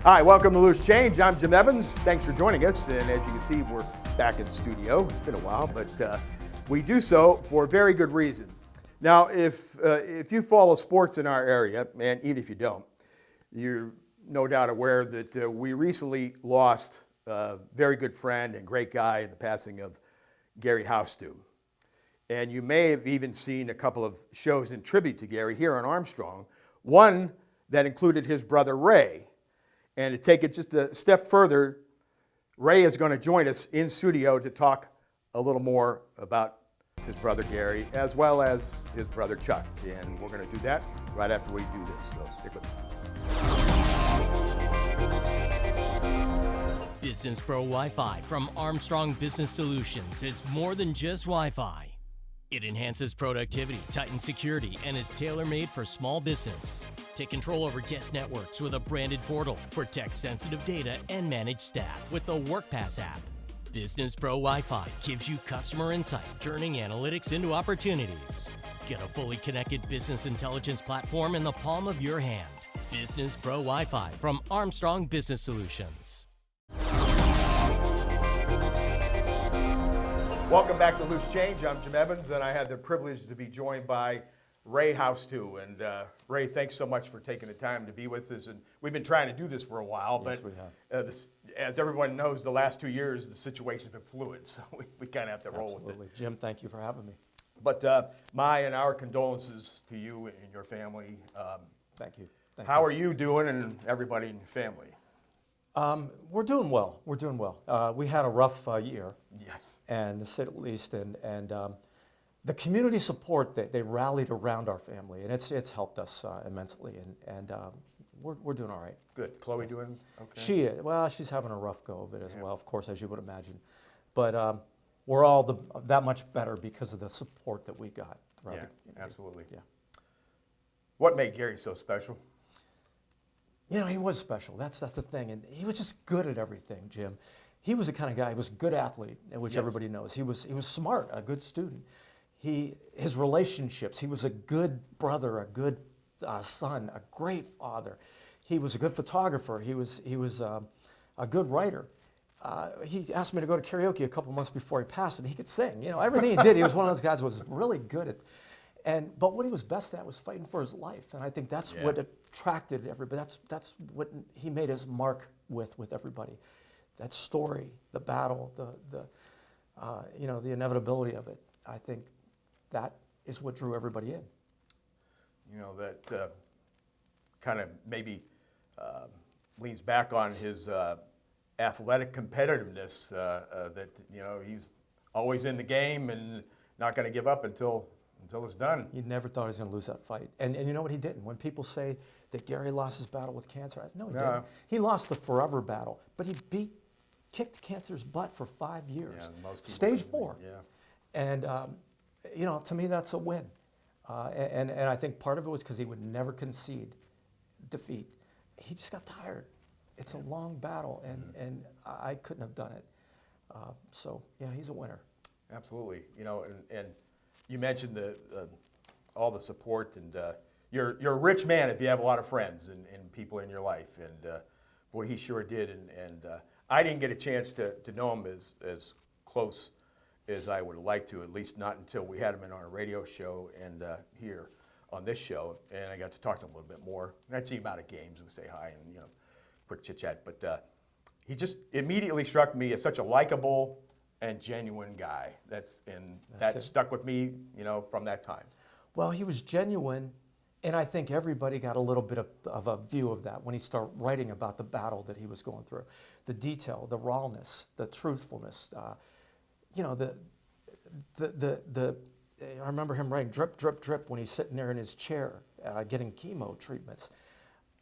Hi, welcome to Loose Change. I'm Jim Evans. Thanks for joining us. And as you can see, we're back in the studio. It's been a while, but we do so for a very good reason. Now, if you follow sports in our area, and even if you don't, you're no doubt aware that we recently lost a very good friend and great guy in the passing of Ray Housteau. And you may have even seen a couple of shows in tribute to Gary here on Armstrong, one that included his brother Ray. And to take it just a step further, Ray is going to join us in studio to talk a little more about his brother Gary as well as his brother Chuck. And we're going to do that right after we do this, so stick with us. Business Pro Wi-Fi from Armstrong Business Solutions is more than just Wi-Fi. It enhances productivity, tightens security, and is tailor-made for small business. Take control over guest networks with a branded portal, protect sensitive data, and manage staff with the WorkPass app. Business Pro Wi-Fi gives you customer insight, turning analytics into opportunities. Get a fully connected business intelligence platform in the palm of your hand. Business Pro Wi-Fi from Armstrong Business Solutions. Welcome back to Loose Change. I'm Jim Evans, and I had the privilege to be joined by Ray Housteau. And Ray, thanks so much for taking the time to be with us. And we've been trying to do this for a while, Yes, but we have. as everyone knows, the last 2 years, the situation's been fluid, so we kind of have to roll with it. Jim, thank you for having me. But my and our condolences to you and your family. Thank you. How are you doing and everybody in your family? We're doing well. We're doing well. We had a rough year. Yes. And to say the least, and the community support that they rallied around our family, and it's helped us immensely, and we're doing all right. Good. Chloe doing okay? She's having a rough go of it as well, of course, as you would imagine. But we're all that much better because of the support that we got throughout the community. Absolutely. Yeah. What made Gary so special? You know, he was special. That's the thing, and he was just good at everything, Jim. He was the kind of guy. He was a good athlete, which everybody knows. He was smart, a good student. His relationships. He was a good brother, a good son, a great father. He was a good photographer. He was a good writer. He asked me to go to karaoke a couple months before he passed, and he could sing. You know, everything he did. He was one of those guys who was really good at. But what he was best at was fighting for his life, and I think that's what attracted everybody. That's what he made his mark with everybody. That story, the battle, the inevitability of it. I think that is what drew everybody in. You know, that kind of maybe leans back on his athletic competitiveness. That he's always in the game and not going to give up until it's done. You never thought he was going to lose that fight. And you know what he didn't? When people say that Gary lost his battle with cancer, he didn't. He lost the forever battle, but he kicked cancer's butt for 5 years. Yeah, most people Stage 4. Yeah. And, to me, that's a win. And I think part of it was because he would never concede defeat. He just got tired. It's a long battle, and I couldn't have done it. He's a winner. Absolutely. And you mentioned all the support, and you're a rich man if you have a lot of friends and people in your life, and boy, he sure did. And I didn't get a chance to know him as close as I would have liked to, at least not until we had him in our radio show and here on this show, and I got to talk to him a little bit more. And I'd see him out at games and say hi and quick chit chat. But he just immediately struck me as such a likable and genuine guy. That stuck with me, from that time. Well, he was genuine, and I think everybody got a little bit of a view of that when he started writing about the battle that he was going through. The detail, the rawness, the truthfulness. I remember him writing drip, drip, drip when he's sitting there in his chair getting chemo treatments.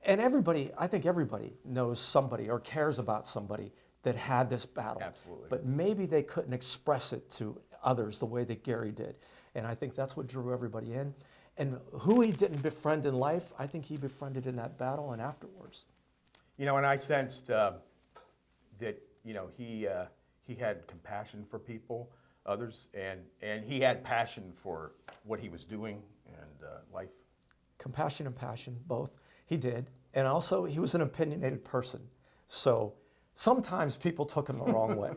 And I think everybody knows somebody or cares about somebody that had this battle. Absolutely. But maybe they couldn't express it to others the way that Gary did. And I think that's what drew everybody in. And who he didn't befriend in life, I think he befriended in that battle and afterwards. And I sensed that, he had compassion for people, others, and he had passion for what he was doing and life. Compassion and passion, both. He did. And also, he was an opinionated person. So sometimes people took him the wrong way.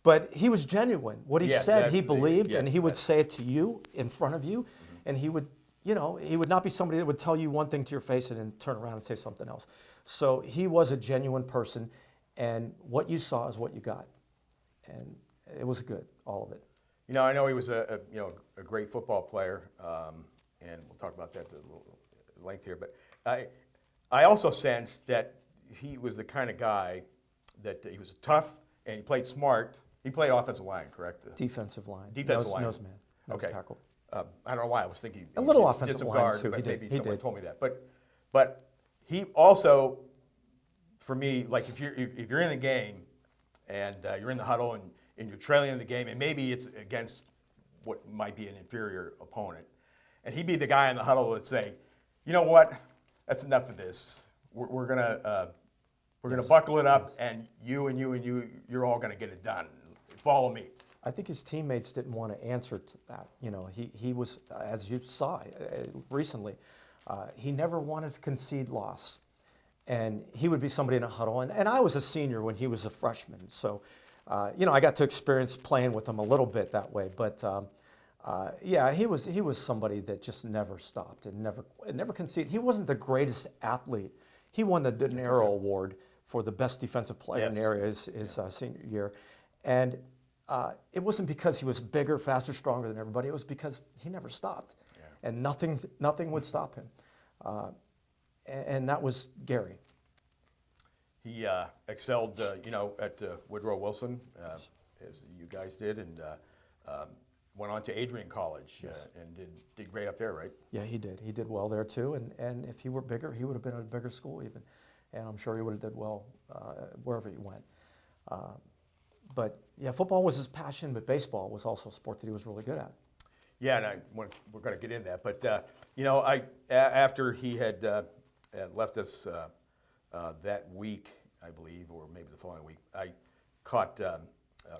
But he was genuine. What he said, he believed, and he would say it to you in front of you. And he would, he would not be somebody that would tell you one thing to your face and then turn around and say something else. So he was a genuine person, and what you saw is what you got. And it was good, all of it. I know he was a great football player, and we'll talk about that at a little length here. But I also sensed that he was the kind of guy that he was tough and he played smart. He played offensive line, correct? Defensive line. Defensive line. Nose man. Nose tackle. I don't know why I was thinking a little did offensive some line guard, too. but He maybe did. someone told me that. But he also, for me, like if you're in a game and you're in the huddle and you're trailing in the game, and maybe it's against what might be an inferior opponent, and he'd be the guy in the huddle that would say, you know what, that's enough of this. We're gonna buckle it up, and you're all gonna get it done. Follow me. I think his teammates didn't want to answer to that. He was, as you saw recently, he never wanted to concede loss. And he would be somebody in a huddle. And I was a senior when he was a freshman. So, I got to experience playing with him a little bit that way. But, he was somebody that just never stopped and never conceded. He wasn't the greatest athlete. He won the De Niro Award for the best defensive player in the area his senior year. And it wasn't because he was bigger, faster, stronger than everybody. It was because he never stopped. Yeah. And nothing would stop him. And that was Gary. He excelled, at Woodrow Wilson, as you guys did, and went on to Adrian College and did great up there, right? Yeah, he did. He did well there too. And if he were bigger, he would have been at a bigger school even. And I'm sure he would have did well wherever he went. But yeah, football was his passion, but baseball was also a sport that he was really good at. Yeah, and we're going to get into that. But after he had left us that week, I believe, or maybe the following week, I caught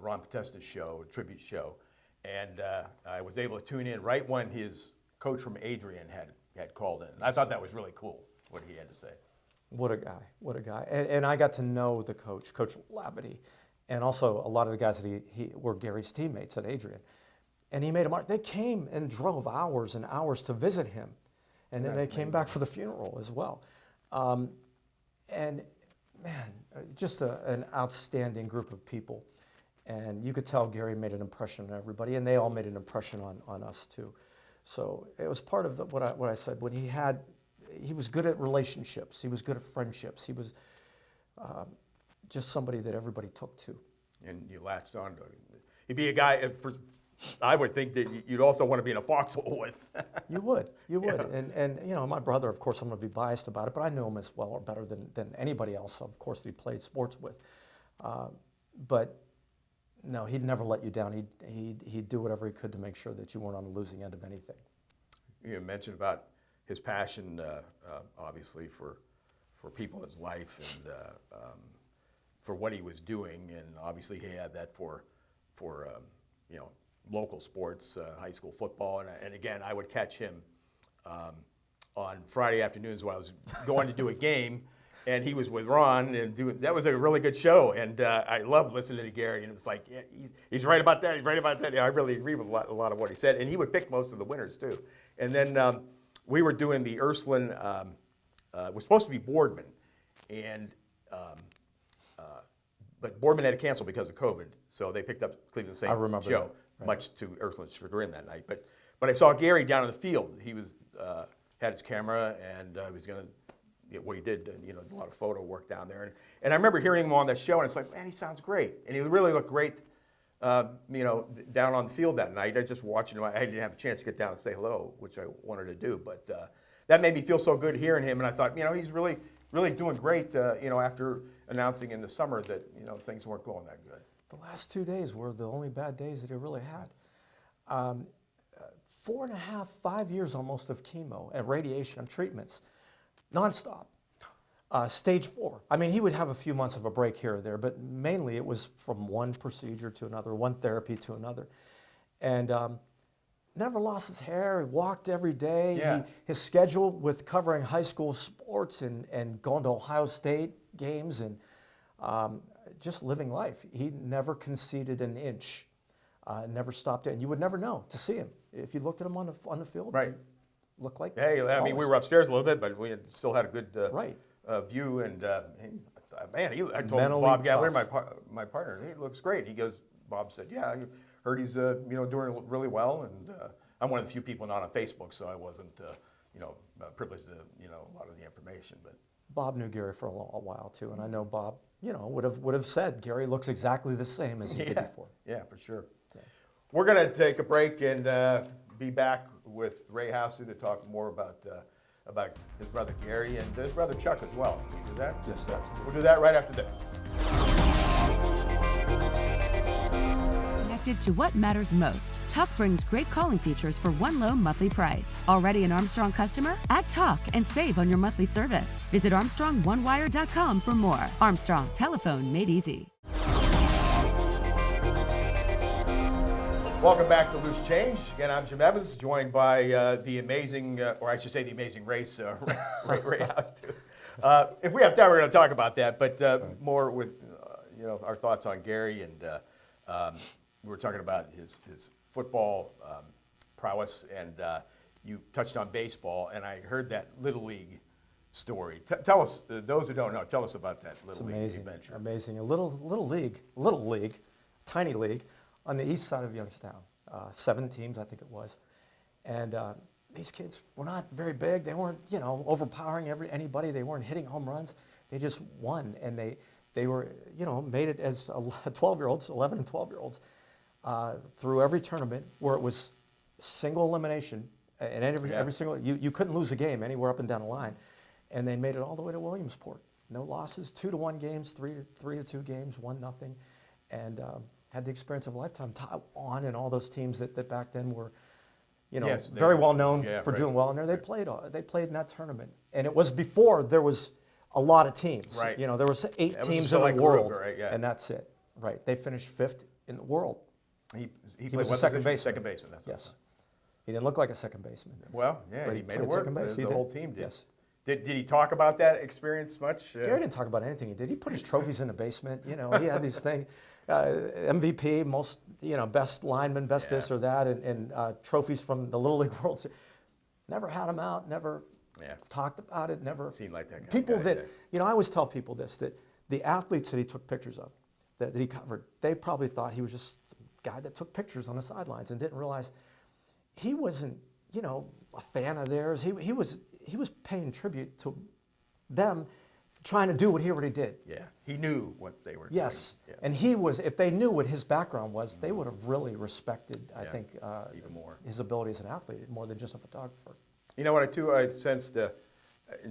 Ron Podesta's show, a tribute show, and I was able to tune in right when his coach from Adrian had called in. And I thought that was really cool what he had to say. What a guy! And I got to know the coach, Coach Labadie. And also a lot of the guys that he were Gary's teammates at Adrian. And he made a mark. They came and drove hours and hours to visit him. And then they came back for the funeral as well. And man, just an outstanding group of people. And you could tell Gary made an impression on everybody, and they all made an impression on us too. So it was part of what I said. When he was good at relationships. He was good at friendships. He was just somebody that everybody took to. And you latched on to him. He'd be a guy, I would think that you'd also want to be in a foxhole with. You would. And my brother, of course, I'm going to be biased about it, but I knew him as well or better than anybody else, of course, that he played sports with. But no, he'd never let you down. He'd do whatever he could to make sure that you weren't on the losing end of anything. You mentioned about his passion, obviously, for people in his life and for what he was doing, and obviously he had that for local sports, high school football, and again, I would catch him on Friday afternoons when I was going to do a game, and he was with Ron, and that was a really good show, and I loved listening to Gary, and it was like, yeah, he's right about that, he's right about that. Yeah, I really agree with a lot of what he said, and he would pick most of the winners too. And then we were doing the Ursuline, it was supposed to be Boardman, and but Boardman had to cancel because of COVID, so they picked up Cleveland St. Joe, right. Much to Ursuline's chagrin that night. But I saw Gary down in the field. He was had his camera, and he was going to, what he did, a lot of photo work down there. And I remember hearing him on that show, and it's like, man, he sounds great. And he really looked great, down on the field that night. I just watching him. I didn't have a chance to get down and say hello, which I wanted to do. But that made me feel so good hearing him, and I thought, he's really doing great, after announcing in the summer that, things weren't going that good. The last 2 days were the only bad days that he really had. 4.5, 5 years almost of chemo and radiation and treatments, nonstop. Stage 4. I mean, he would have a few months of a break here or there, but mainly it was from one procedure to another, one therapy to another. And never lost his hair. He walked every day. Yeah. His schedule with covering high school sports and going to Ohio State games and just living life. He never conceded an inch. Never stopped it. And you would never know to see him. If you looked at him on the field, Right. looked like Hey, I mean, we were upstairs a little bit, but we still had a good Right. View. And man, I told Mentally Bob Gallagher, tough. my partner, he looks great. He goes, Bob said, yeah, I heard he's doing really well. And I'm one of the few people not on Facebook, so I wasn't privileged to a lot of the information. But Bob knew Gary for a while too, and I know Bob, would have said Gary looks exactly the same as he did before. Yeah, for sure. Yeah. We're going to take a break and be back with Ray Housteau to talk more about his brother Gary and his brother Chuck as well. Can we do that? Yes, sir. We'll do that right after this. Connected to what matters most. Talk brings great calling features for one low monthly price. Already an Armstrong customer? Add Talk and save on your monthly service. Visit ArmstrongOneWire.com for more. Armstrong, telephone made easy. Welcome back to Loose Change. Again, I'm Jim Evans, joined by the amazing, or I should say the amazing race, Ray Housteau. If we have time, we're going to talk about that, but more with our thoughts on Gary. And we were talking about his football prowess, and you touched on baseball, and I heard that Little League story. Tell us, those who don't know, tell us about that Little League adventure. Amazing. A little league, tiny league on the east side of Youngstown. 7 teams, I think it was. And these kids were not very big. They weren't, overpowering anybody. They weren't hitting home runs. They just won, and they were, made it as 12-year-olds, 11 and 12-year-olds, through every tournament where it was single elimination, and every single, you couldn't lose a game anywhere up and down the line. And they made it all the way to Williamsport. No losses, 2-1 games, 3-2 games, 1-0, and had the experience of a lifetime. Taiwan and all those teams that back then were, very well known for doing well. And they played in that tournament. And it was before there was a lot of teams. Right. There was 8 teams in the world, and that's it. Right. They finished 5th in the world. He was a second baseman. Second baseman. That's yes. He didn't look like a second baseman. Well, yeah, but he made it work. Second base. The whole team did. Yes. Did he talk about that experience much? Gary didn't talk about anything he did. He put his trophies in the basement. He had these things, MVP, most, best lineman, best this or that, and trophies from the Little League World Series. Never had them out. Never talked about it. Never seemed like that. People that I always tell people this, that the athletes that he took pictures of, that he covered, they probably thought he was just a guy that took pictures on the sidelines and didn't realize he wasn't, a fan of theirs. He was paying tribute to them, trying to do what he already did. Yeah, he knew what they were doing. Yes, and he was. If they knew what his background was, they would have really respected, I think, even more his ability as an athlete, more than just a photographer. You know what, I sensed,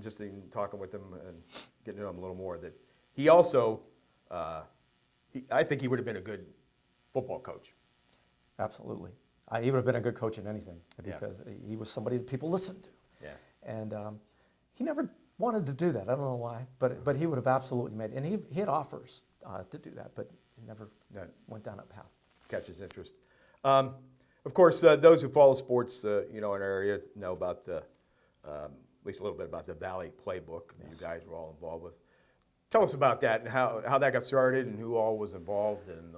just in talking with him and getting to know him a little more, that he also, I think he would have been a good football coach. Absolutely. He would have been a good coach in anything because he was somebody that people listened to. Yeah. And he never wanted to do that. I don't know why, but he would have absolutely made it. And he had offers to do that, but he never went down that path. Catches interest. Of course, those who follow sports, in our area know about at least a little bit about the Valley Playbook that you guys were all involved with. Tell us about that and how that got started and who all was involved and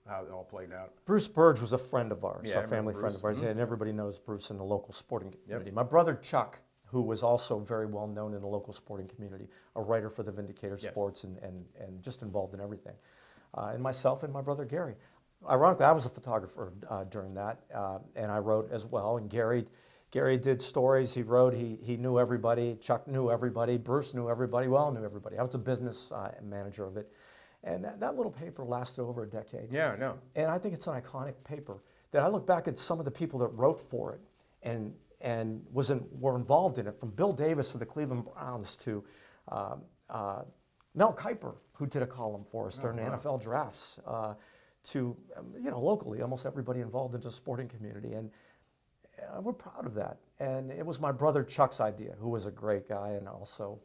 how it all played out. Bruce Burge was a friend of ours, Yeah, a family friend of ours, Mm-hmm. and everybody knows Bruce in the local sporting community. My brother Chuck, who was also very well known in the local sporting community, a writer for the Vindicator Sports and just involved in everything. And myself and my brother Gary. Ironically, I was a photographer during that, and I wrote as well. And Gary did stories. He wrote. He knew everybody. Chuck knew everybody. Bruce knew everybody. Well, knew everybody. I was the business manager of it. And that little paper lasted over a decade. Yeah, I know. And I think it's an iconic paper that I look back at some of the people that wrote for it and were involved in it, from Bill Davis of the Cleveland Browns to Mel Kiper, who did a column for us during the NFL drafts, to locally, almost everybody involved in the sporting community. And we're proud of that. And it was my brother Chuck's idea, who was a great guy and also,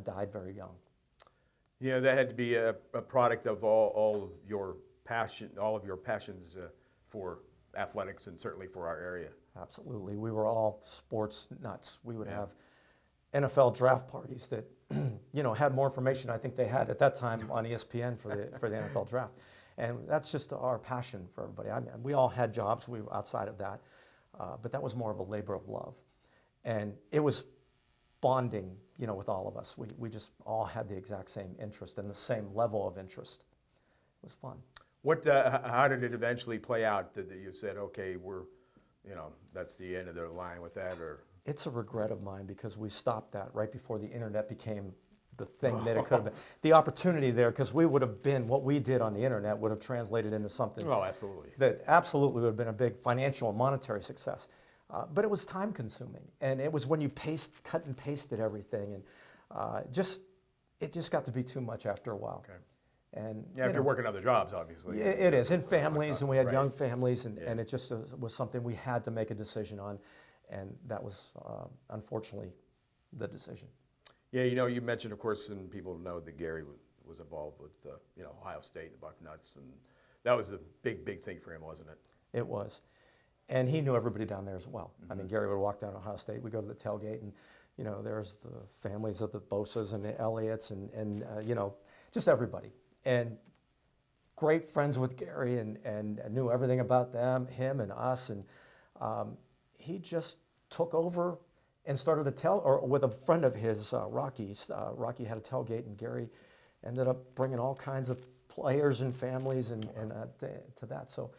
died very young. Yeah, that had to be a product of all of your passion, all of your passions for athletics and certainly for our area. Absolutely. We were all sports nuts. We would have NFL draft parties that, had more information I think they had at that time on ESPN for the NFL draft. And that's just our passion for everybody. I mean, we all had jobs outside of that, but that was more of a labor of love. And it was bonding, with all of us. We just all had the exact same interest and the same level of interest. It was fun. How did it eventually play out that you said, okay, that's the end of the line with that? Or it's a regret of mine because we stopped that right before the internet became the thing that it could have been. The opportunity there, because we would have been, what we did on the internet would have translated into something absolutely. That absolutely would have been a big financial and monetary success. But it was time consuming. And it was when you cut and pasted everything. And it just got to be too much after a while. Okay. And if you're working other jobs, obviously. It is, in families, and we had Right. young families, and it just was something we had to make a decision on. And that was, unfortunately, the decision. Yeah, you mentioned, of course, and people know that Gary was involved with, Ohio State and Bucknuts, and that was a big thing for him, wasn't it? It was. And he knew everybody down there as well. I mean, Gary would walk down Ohio State, we'd go to the tailgate, and, there's the families of the Bosas and the Elliots and just everybody. And great friends with Gary and knew everything about him and us. And he just took over and started with a friend of his, Rocky. Rocky had a tailgate, and Gary ended up bringing all kinds of players and families and to that. So,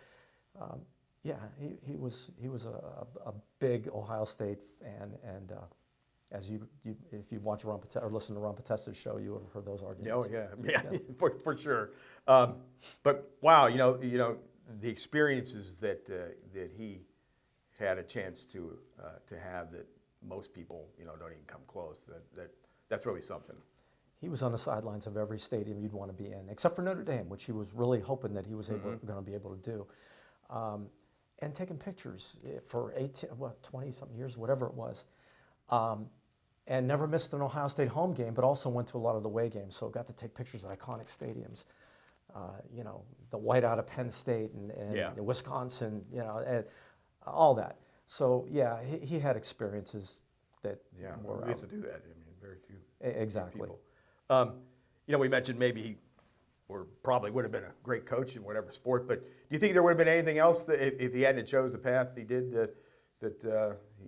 he was a big Ohio State fan, and as if you watch or listen to Ron Potesta's show, you would have heard those arguments. Oh yeah, for sure. But wow, the experiences that he had a chance to have that most people don't even come close. That's really something. He was on the sidelines of every stadium you'd want to be in, except for Notre Dame, which he was really hoping that he was going to be able to do. And taking pictures for 20-something years, whatever it was. And never missed an Ohio State home game, but also went to a lot of the away games, so got to take pictures at iconic stadiums. The whiteout of Penn State and Wisconsin, and all that. So, he had experiences that were... we used to do that. I mean, very few exactly. people. We mentioned maybe he probably would have been a great coach in whatever sport, but do you think there would have been anything else that if he hadn't chose the path he did that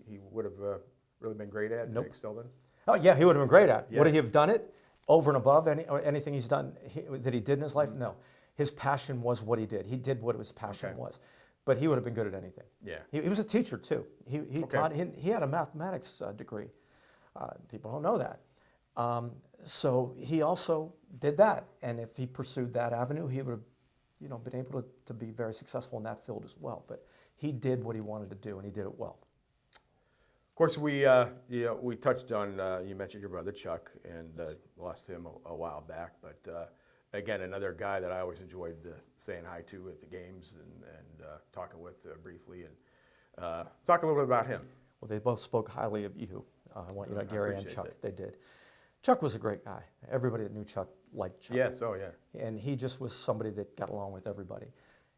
he would have really been great at and excelled in? Oh, yeah, he would have been great at. Would he have done it over and above anything he's done that he did in his life? No. His passion was what he did. He did what his passion was. But he would have been good at anything. Yeah. He was a teacher, too. He taught. He had a mathematics degree. People don't know that. So he also did that. And if he pursued that avenue, he would have been able to be very successful in that field as well. But he did what he wanted to do, and he did it well. Of course, we touched on, you mentioned your brother Chuck, and lost him a while back. But again, another guy that I always enjoyed saying hi to at the games and talking with briefly, and talk a little bit about him. Well, they both spoke highly of you. I want you to know, Gary and Chuck. That. They did. Chuck was a great guy. Everybody that knew Chuck liked Chuck. Yes, oh yeah. And he just was somebody that got along with everybody.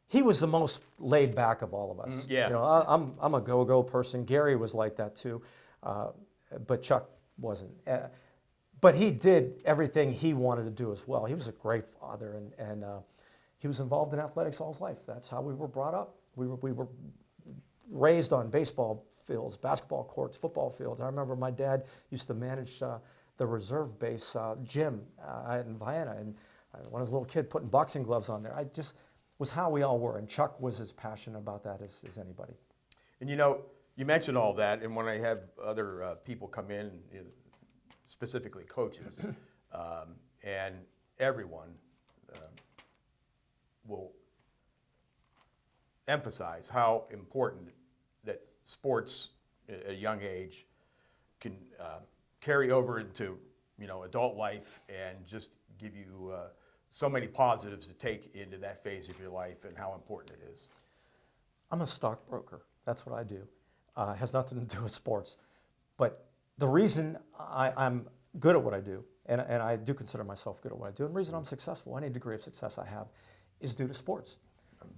He was the most laid back of all of us. Yeah. I'm a go-go person. Gary was like that too, but Chuck wasn't. But he did everything he wanted to do as well. He was a great father, and he was involved in athletics all his life. That's how we were brought up. We were raised on baseball fields, basketball courts, football fields. I remember my dad used to manage the reserve base gym in Vienna, and when I was a little kid putting boxing gloves on there. I just was how we all were, and Chuck was as passionate about that as anybody. And you mentioned all that, and when I have other people come in, specifically coaches, and everyone will emphasize how important that sports at a young age can carry over into adult life and just give you so many positives to take into that phase of your life and how important it is. I'm a stockbroker. That's what I do. It has nothing to do with sports. But the reason I'm good at what I do, and I do consider myself good at what I do, and the reason I'm successful, any degree of success I have, is due to sports.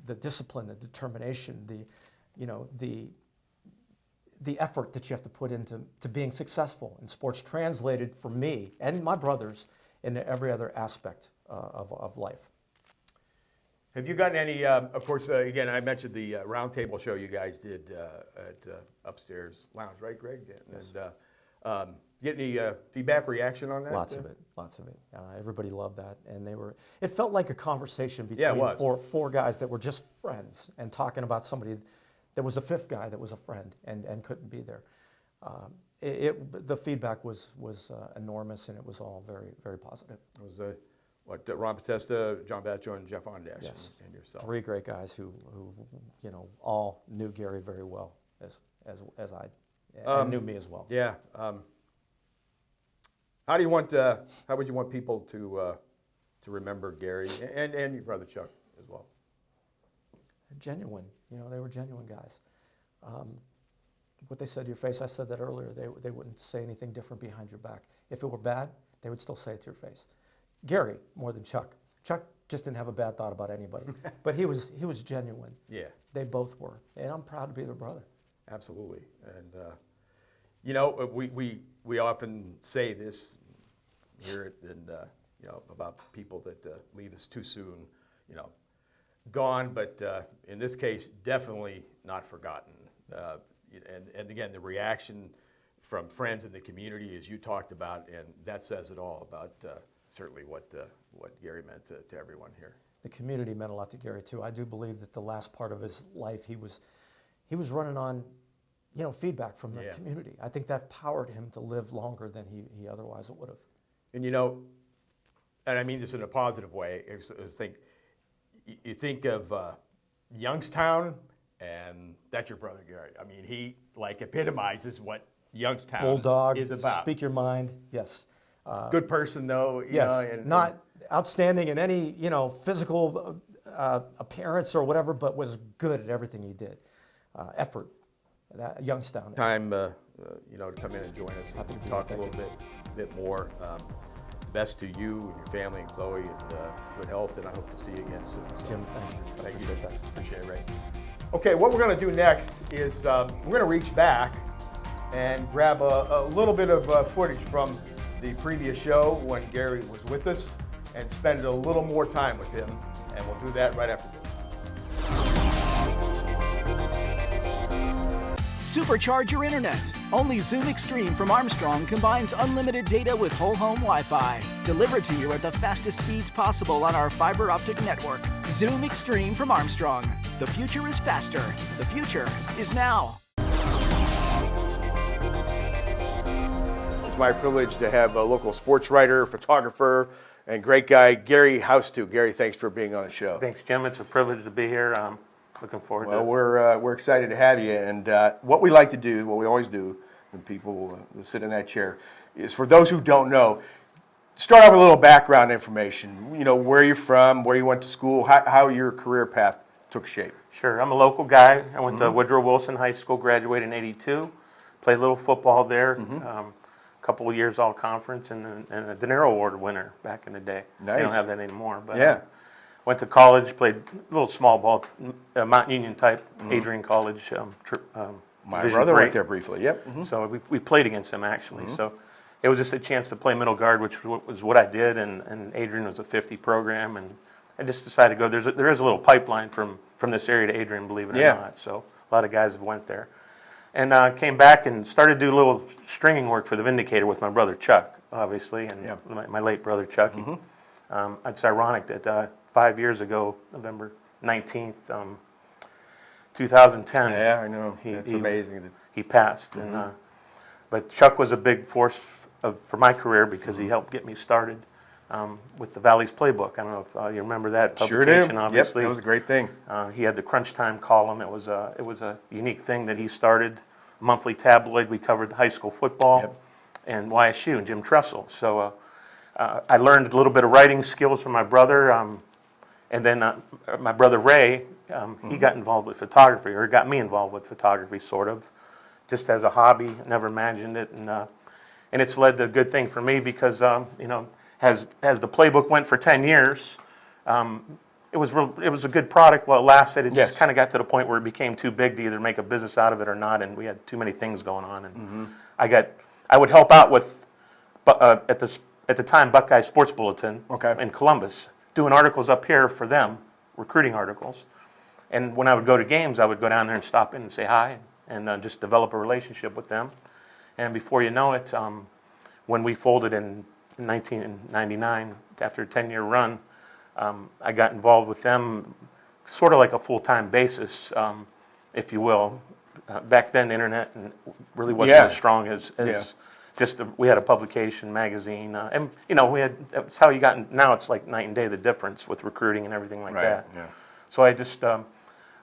the discipline, the determination, the effort that you have to put into being successful in sports translated for me and my brothers into every other aspect of life. Have you gotten any, of course, again, I mentioned the roundtable show you guys did at Upstairs Lounge, right, Greg? Yes. And get any feedback, reaction on that? Lots of it. Everybody loved that, and it felt like a conversation Yeah, it between was. four guys that were just friends and talking about somebody. There was a fifth guy that was a friend and couldn't be there. The feedback was enormous, and it was all very, very positive. It was Ron Potesta, John Batcho, and Jeff Ondash, Yes, and yourself. three great guys who all knew Gary very well as I and knew me as well. Yeah. How would you want people to remember Gary and your brother Chuck as well? Genuine, they were genuine guys. What they said to your face, I said that earlier. They wouldn't say anything different behind your back. If it were bad, they would still say it to your face. Gary more than Chuck. Chuck just didn't have a bad thought about anybody, but he was genuine. Yeah. They both were, and I'm proud to be their brother. Absolutely. And we often say this, hear it, and about people that leave us too soon, gone, but in this case, definitely not forgotten. And again, the reaction from friends in the community, as you talked about, and that says it all about certainly what Gary meant to everyone here. The community meant a lot to Gary too. I do believe that the last part of his life, he was running on, feedback from the community. I think that powered him to live longer than he otherwise would have. And and I mean this in a positive way. You think of Youngstown, and that's your brother Gary. I mean, he epitomizes what Youngstown Bulldog, is about. speak your mind. Yes. Good person, though. Yes. Not outstanding in any physical appearance or whatever, but was good at everything he did. Effort. That Youngstown. Time to come in and join us Happy to and be talk a here. little bit more. Best to you and your family and Chloe, and good health, and I hope to see you again soon. So, Jim, thank you. thank you. Appreciate that. Appreciate it, Ray. Okay, what we're going to do next is we're going to reach back and grab a little bit of footage from the previous show when Gary was with us and spend a little more time with him, and we'll do that right after this. Supercharge your internet. Only Zoom Extreme from Armstrong combines unlimited data with whole home Wi-Fi. Delivered to you at the fastest speeds possible on our fiber optic network. Zoom Extreme from Armstrong. The future is faster. The future is now. It's my privilege to have a local sports writer, photographer, and great guy, Gary Housteau. Gary, thanks for being on the show. Thanks, Jim. It's a privilege to be here. Looking forward to it. Well, we're excited to have you, and what we like to do, what we always do when people sit in that chair, is for those who don't know, start off with a little background information. Where you're from, where you went to school, how your career path took shape. Sure. I'm a local guy. I went to Woodrow Wilson High School, graduated in '82, played a little football there, a couple of years all-conference, and a De Niro Award winner back in the day. Nice. They don't have that anymore. But Yeah. went to college, played a little small ball, Mount Union type, Adrian College. My Division brother III. went there briefly. Yep. So we played against him, actually. So it was just a chance to play middle guard, which was what I did, and Adrian was a 50 program, and I just decided to go. There is a little pipeline from this area to Adrian, believe it or Yeah. not. So a lot of guys have went there. And came back and started to do a little stringing work for the Vindicator with my brother Chuck, obviously, and Yeah. my late brother Chucky. It's ironic that 5 years ago, November 19th, 2010. Yeah, I know. It's amazing. He passed, but Chuck was a big force for my career because he helped get me started with the Valley's Playbook. I don't know if you remember that Sure publication. do. Obviously, Yep, that was a great thing. he had the Crunch Time column. It was a unique thing that he started. Monthly tabloid. We covered high school football Yep. and YSU and Jim Tressel. So I learned a little bit of writing skills from my brother, and then my brother Ray. He got involved with photography, or got me involved with photography, sort of, just as a hobby. Never imagined it, and it's led to a good thing for me because as the playbook went for 10 years, it was a good product while it lasted. It Yes. just kind of got to the point where it became too big to either make a business out of it or not, and we had too many things going on. And I would help out with at the time Buckeye Sports Bulletin in Columbus, doing articles up here for them, recruiting articles. And when I would go to games, I would go down there and stop in and say hi and just develop a relationship with them. And before you know it, when we folded in 1999, after a 10-year run, I got involved with them sort of like a full-time basis, if you will. Back then, the internet really wasn't as strong as we had a publication, magazine, and that's how you got. Now it's like night and day the difference with recruiting and everything like that. Yeah. So I just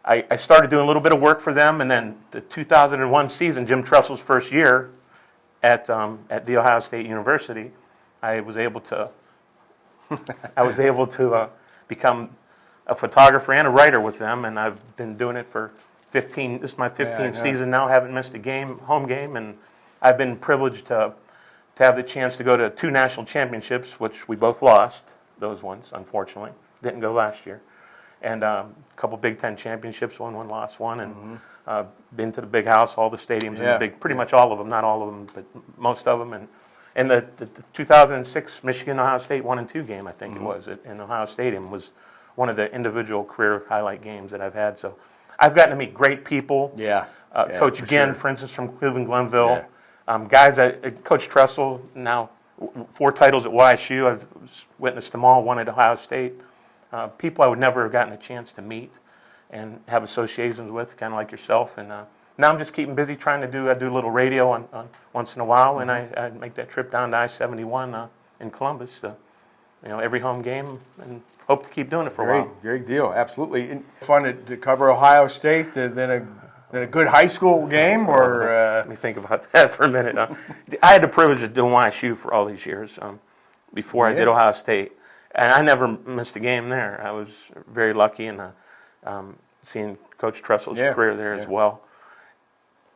I started doing a little bit of work for them, and then the 2001 season, Jim Tressel's first year at The Ohio State University, I was able to become a photographer and a writer with them, and I've been doing it for 15. This is my 15th season now. Haven't missed a home game, and I've been privileged to have the chance to go to 2 national championships, which we both lost. Those ones, unfortunately, didn't go last year, and a couple Big Ten championships. Won one, lost one, and been to the Big House, all the stadiums, in the big, pretty much all of them, not all of them, but most of them, and the 2006 Michigan-Ohio State 1-2 game, I think it was, in Ohio Stadium, was one of the individual career highlight games that I've had. So I've gotten to meet great people. Coach Ginn, for instance, from Cleveland Glenville. Guys, Coach Tressel, now 4 titles at YSU. I've witnessed them all, one at Ohio State. People I would never have gotten a chance to meet and have associations with, kind of like yourself. And now I'm just keeping busy trying to do a little radio on once in a while, and I make that trip down to I-71 in Columbus, every home game, and hope to keep doing it for a while. Great deal, absolutely. And fun to cover Ohio State, then a good high school game, or let me think about that for a minute. I had the privilege of doing YSU for all these years before I did Ohio State, and I never missed a game there. I was very lucky in seeing Coach Tressel's career there as well.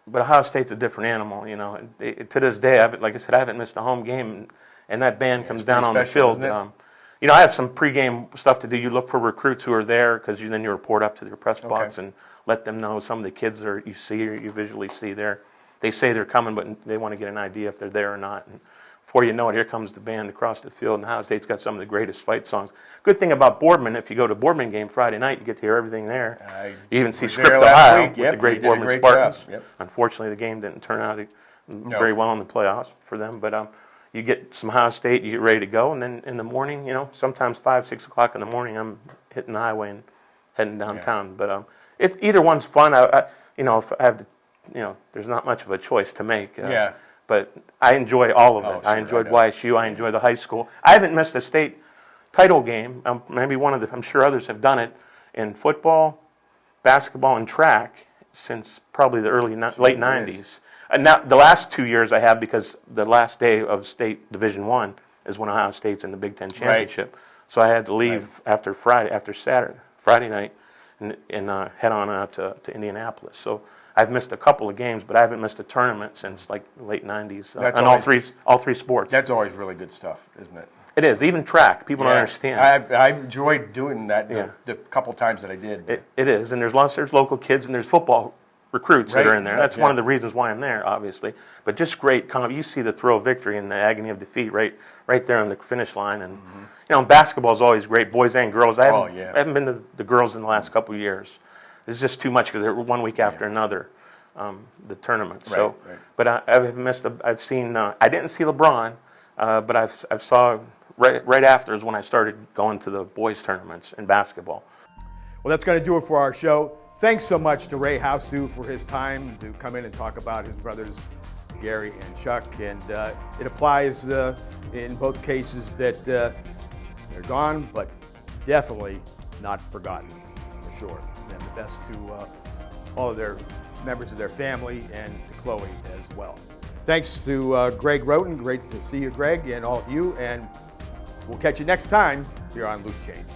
But Ohio State's a different animal, to this day, like I said, I haven't missed a home game, and that band comes down on the field. I have some pregame stuff to do. You look for recruits who are there, because then you report up to their press box and let them know some of the kids you see or you visually see there. They say they're coming, but they want to get an idea if they're there or not. And before you know it, here comes the band across the field, and Ohio State's got some of the greatest fight songs. Good thing about Boardman, if you go to Boardman game Friday night, you get to hear everything there. You even see Script Ohio with the great Boardman Spartans. Unfortunately, the game didn't turn out very well in the playoffs for them, but you get some Ohio State, you get ready to go, and then in the morning, sometimes 5, 6 o'clock in the morning, I'm hitting the highway and heading downtown. But it's either one's fun. If I have there's not much of a choice to make. But I enjoy all of it. I enjoyed YSU. I enjoy the high school. I haven't missed a state title game. Maybe I'm sure others have done it in football, basketball, and track since probably the late 90s. And now the last 2 years I have, because the last day of state Division I is when Ohio State's in the Big Ten championship. So I had to leave after Friday night, and head on out to Indianapolis. So I've missed a couple of games, but I haven't missed a tournament since like the late 90s on all three sports. That's always really good stuff, isn't it? It is, even track. People don't understand. I've enjoyed doing that the couple times that I did. It is, and there's local kids, and there's football recruits that are in there. That's one of the reasons why I'm there, obviously. But just great. You see the thrill of victory and the agony of defeat right there on the finish line. And basketball is always great, boys and girls. I haven't been to the girls in the last couple of years. It's just too much, because they're one week after another, the tournament. But I've seen. I didn't see LeBron, but I saw right after is when I started going to the boys tournaments in basketball. Well, that's going to do it for our show. Thanks so much to Ray Housteau for his time to come in and talk about his brothers, Gary and Chuck. And it applies in both cases that they're gone, but definitely not forgotten, for sure. And the best to all of their members of their family, and to Chloe as well. Thanks to Greg Roten. Great to see you, Greg, and all of you. And we'll catch you next time here on Loose Change.